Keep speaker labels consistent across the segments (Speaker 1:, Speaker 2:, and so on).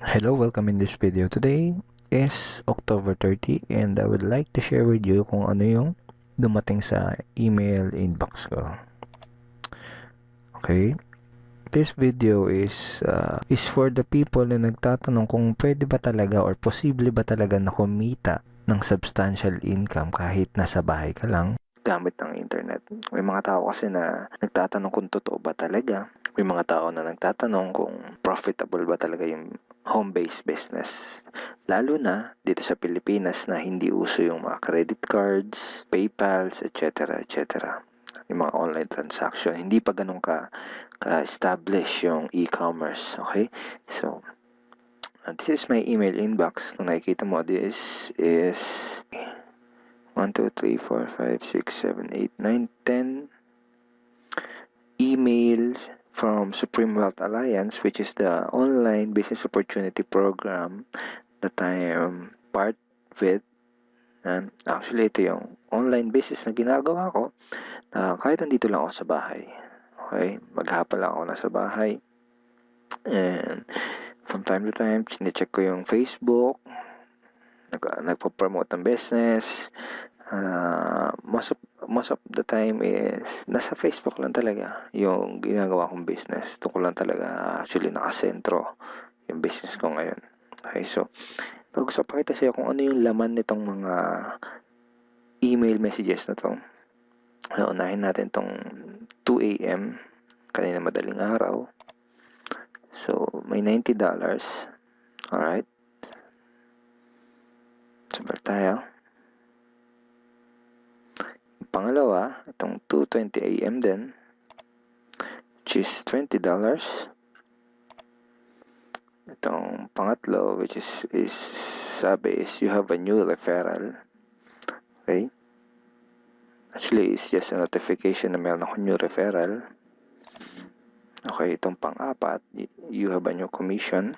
Speaker 1: Hello, welcome in this video. Today is October 30 and I would like to share with you kung ano yung dumating sa email inbox ko. Okay? This video is for the people na nagtatanong kung pwede ba talaga or posible ba talaga na kumita ng substantial income kahit nasa bahay ka lang gamit ng internet. May mga tao kasi na nagtatanong kung totoo ba talaga. May mga tao na nagtatanong kung profitable ba talaga yung home-based business. Lalo na dito sa Pilipinas na hindi uso yung mga credit cards, PayPals, etc. etc. Yung mga online transaction. Hindi pa ganun ka-establish yung e-commerce. Okay? So, this is my email inbox. Kung nakikita mo, this is 1, 2, 3, 4, 5, 6, 7, 8, 9, 10 emails from Supreme Wealth Alliance, which is the online business opportunity program that I am part with. And actually, ito yung online business na ginagawa ko kahit nandito lang ako sa bahay. Okay? Maghapon lang ako nasa bahay. And from time to time, chinecheck ko yung Facebook, nagpo-promote ng business. Most of the time is nasa Facebook lang talaga yung ginagawa kong business. Ito ko lang talaga actually nakasentro yung business ko ngayon. Okay, so gusto pakita sa'yo kung ano yung laman nitong mga email messages na to. Unahin natin tong 2 a.m. kanina madaling araw. So may $90. Alright. Super tayo. Pangalawa, itong 2:20 a.m. din, which is $20. Itong pangatlo, which is sabi is you have a new referral. Okay? Actually, it's just a notification na meron ako new referral. Okay, itong pang-apat, you have a new commission.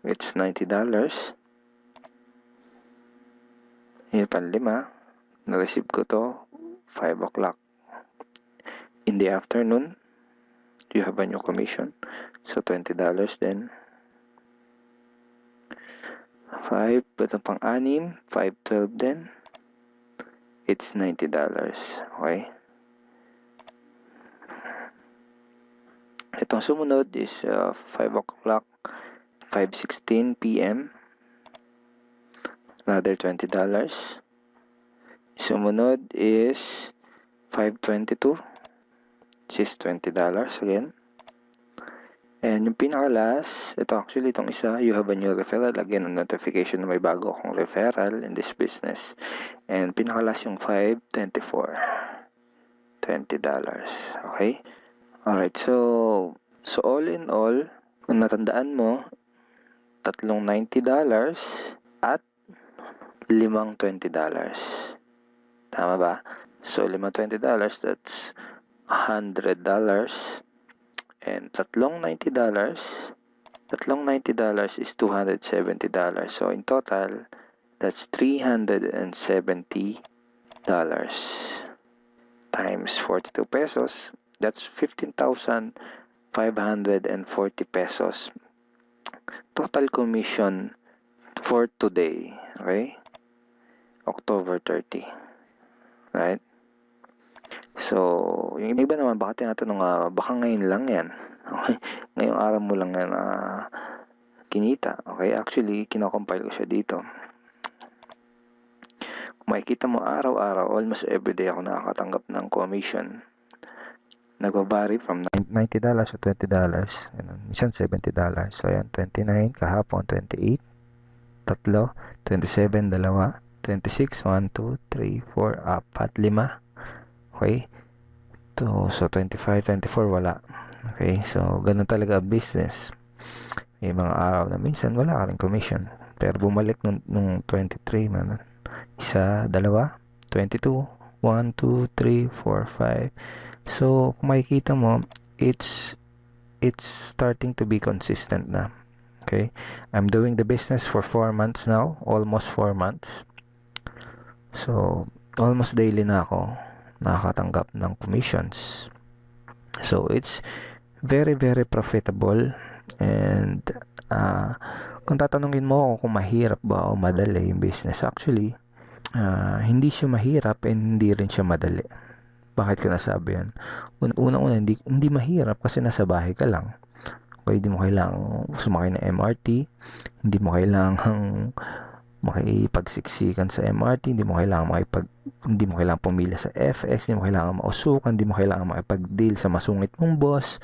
Speaker 1: It's $90. Yung panlima, na-receive ko to 5 o'clock in the afternoon. You have a new commission. So, $20 din. 5, itong pang-anim, 5:12 din. It's $90. Okay? Itong sumunod is 5 o'clock, 5:16 p.m. Another $20. Sumunod is 5:22, which is $20 again. And yung pinaka-last, ito actually itong isa, you have a new referral. Again, a notification na may bago akong referral in this business. And pinaka-last yung 5:24, $20. Okay? Alright, so all in all, kung natandaan mo, tatlong $90 at limang $20. Tama ba? So, limang $20, that's $100. And tatlong $90 is $270. So, in total, that's $370 times 42 pesos. That's 15,540 pesos. Total commission for today. Okay? October 30. Right? So, yung iba naman, baka tinatanong, baka ngayon lang yan. Okay? Ngayong araw mo lang yan kinita. Okay? Actually, kinocompile ko siya dito. Kung makikita mo, araw-araw, almost everyday ako nakakatanggap ng commission. Nagbabari from $90 to $20. Minsan $70. So, yan, 29, kahapon, 28, tatlo, 27, dalawa, 26, 1, 2, 3, 4, 4, 5. Okay? So, 25, 24, wala. Okay? So, ganun talaga business. May mga araw na minsan wala ka rin commission. Pero bumalik nung 23, man. Isa, dalawa, 22, 1, 2, 3, 4, 5. So, kung makikita mo, it's starting to be consistent na. Okay? I'm doing the business for 4 months now. Almost 4 months. So, almost daily na ako nakakatanggap ng commissions. So, it's very, very profitable. And Kung tatanungin mo ako kung mahirap ba o madali yung business, actually, hindi siya mahirap and hindi rin siya madali. Bakit ko nasabi yan? Unang-una, hindi mahirap kasi nasa bahay ka lang. Okay, hindi mo kailangang sumakay ng MRT, hindi mo kailangang makipagsiksikan sa MRT, hindi mo kailangang pumila sa FX, hindi mo kailangan mausukan, hindi mo kailangan makipag-deal sa masungit mong boss.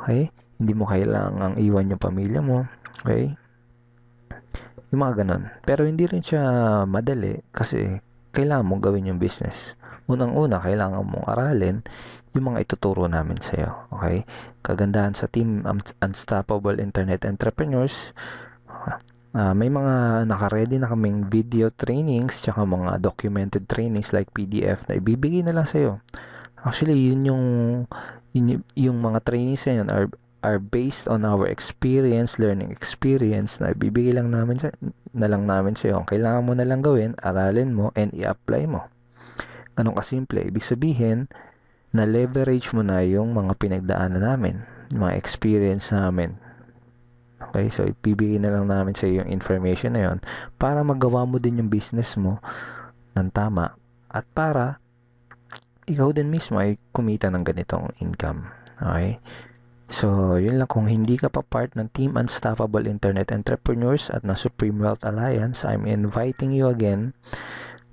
Speaker 1: Okay? Hindi mo kailangang iwan yung pamilya mo. Okay? Yung mga ganun. Pero hindi rin siya madali kasi kailangan mong gawin yung business. Unang-una, kailangan mong aralin yung mga ituturo namin sa'yo. Okay? Kagandahan sa Team Unstoppable Internet Entrepreneurs, may mga naka-ready na kaming video trainings tsaka mga documented trainings like PDF na ibibigay na lang sa'yo. Actually, yung mga trainings na yun are based on our learning experience na ibibigay lang namin sa'yo. Ang kailangan mo na lang gawin, aralin mo and i-apply mo. Ganun kasimple. Ibig sabihin, na-leverage mo na yung mga pinagdaanan namin, yung mga experience namin. Okay, so ibibigay na lang namin sa iyo yung information na yon para magawa mo din yung business mo ng tama at para ikaw din mismo ay kumita ng ganitong income. Okay? So, yun lang. Kung hindi ka pa part ng Team Unstoppable Internet Entrepreneurs at ng Supreme Wealth Alliance, I'm inviting you again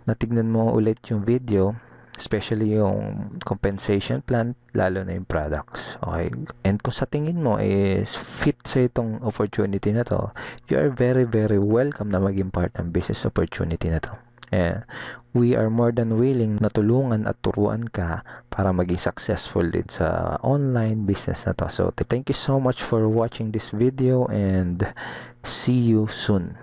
Speaker 1: na tignan mo ulit yung video, especially yung compensation plan, lalo na yung products. Okay? And kung sa tingin mo is fit sa itong opportunity na to, you are very, very welcome na maging part ng business opportunity na to. We are more than willing na tulungan at turuan ka para maging successful din sa online business na to. So, thank you so much for watching this video and see you soon.